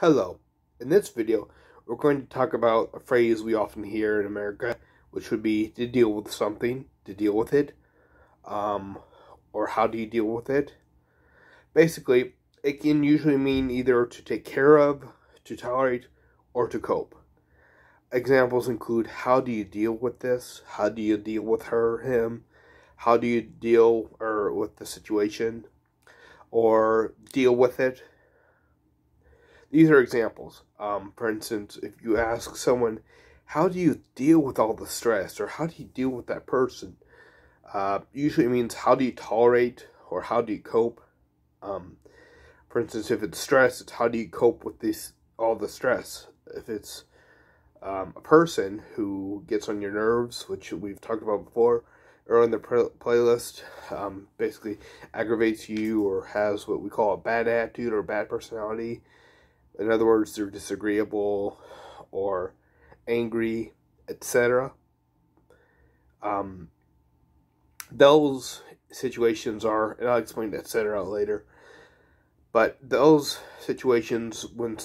Hello. In this video, we're going to talk about a phrase we often hear in America, which would be to deal with something, to deal with it, or how do you deal with it. Basically, it can usually mean either to take care of, to tolerate, or to cope. Examples include how do you deal with this, how do you deal with her, him, how do you deal with the situation, or deal with it. These are examples. For instance, if you ask someone, how do you deal with all the stress, or how do you deal with that person? Usually it means how do you tolerate, or how do you cope? For instance, if it's stress, it's how do you cope with all the stress? If it's a person who gets on your nerves, which we've talked about before, or on the playlist, basically aggravates you or has what we call a bad attitude or bad personality. In other words, they're disagreeable or angry, etc. Those situations are, and I'll explain etc. later, but in those situations, when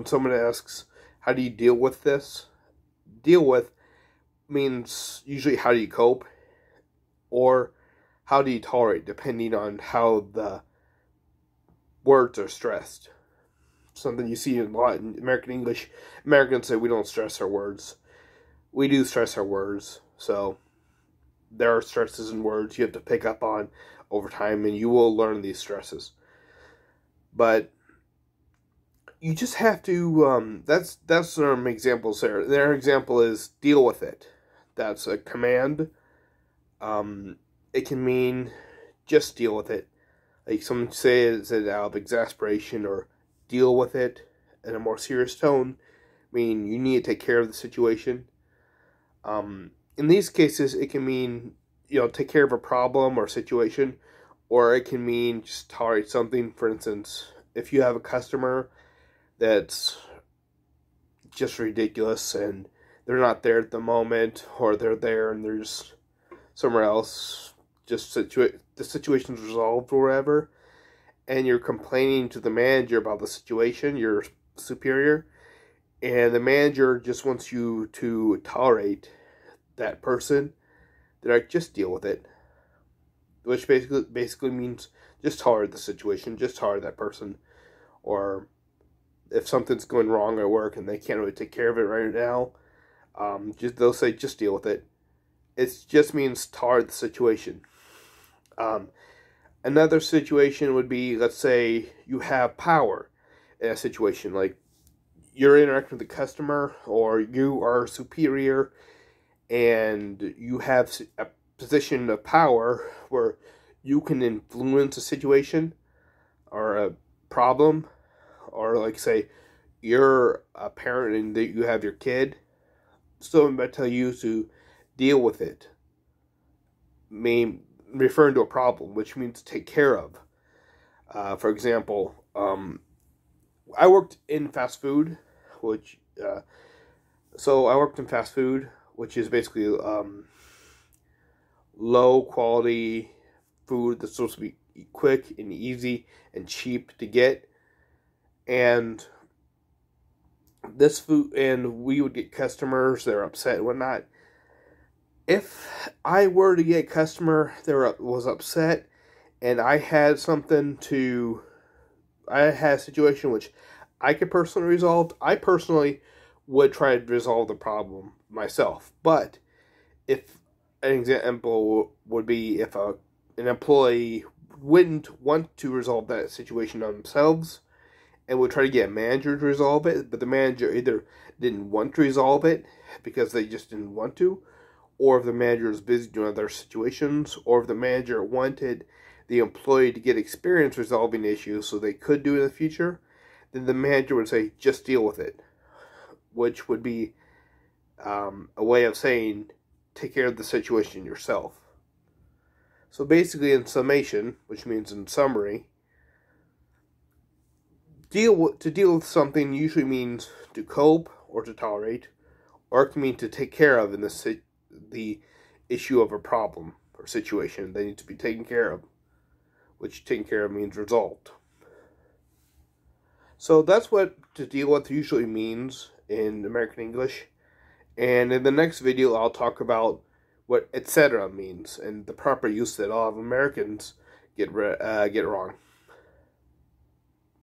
someone asks, how do you deal with this? Deal with means usually how do you cope, or how do you tolerate, depending on how the words are stressed. Something you see a lot in American English. Americans say we don't stress our words. We do stress our words. So there are stresses in words you have to pick up on over time, and you will learn these stresses. But you just have to, that's some examples there. Their example is deal with it. That's a command. It can mean just deal with it. Like someone says it out of exasperation, or deal with it in a more serious tone, meaning you need to take care of the situation. In these cases, it can mean, take care of a problem or situation, or it can mean just tolerate something. For instance, if you have a customer that's just ridiculous and they're not there at the moment, or they're there and they're just somewhere else, just the situation's resolved or whatever, and you're complaining to the manager about the situation, your superior, and the manager just wants you to tolerate that person, they're like, just deal with it. Which basically means just tolerate the situation, just tolerate that person. Or if something's going wrong at work and they can't really take care of it right now, they'll say, just deal with it. It just means tolerate the situation. Another situation would be, let's say you have power in a situation, like you're interacting with the customer, or you are superior and you have a position of power where you can influence a situation or a problem, or like say you're a parent and that you have your kid, someone might tell you to deal with it, referring to a problem, which means take care of. For example, I worked in fast food, which is basically low quality food that's supposed to be quick and easy and cheap to get. And this food, and we would get customers, they're upset and whatnot. If I were to get a customer that was upset, and I had a situation which I could personally resolve, I personally would try to resolve the problem myself. But if an example would be if an employee wouldn't want to resolve that situation themselves and would try to get a manager to resolve it, but the manager either didn't want to resolve it because they just didn't want to, or if the manager was busy doing other situations, or if the manager wanted the employee to get experience resolving issues so they could do it in the future, then the manager would say, just deal with it. Which would be a way of saying, take care of the situation yourself. So basically, in summation, which means in summary, to deal with something usually means to cope or to tolerate, or it can mean to take care of in the issue of a problem or situation that needs to be taken care of, which taken care of means resolved. So that's what to deal with usually means in American English. And in the next video, I'll talk about what etc. means and the proper use that all of Americans get wrong.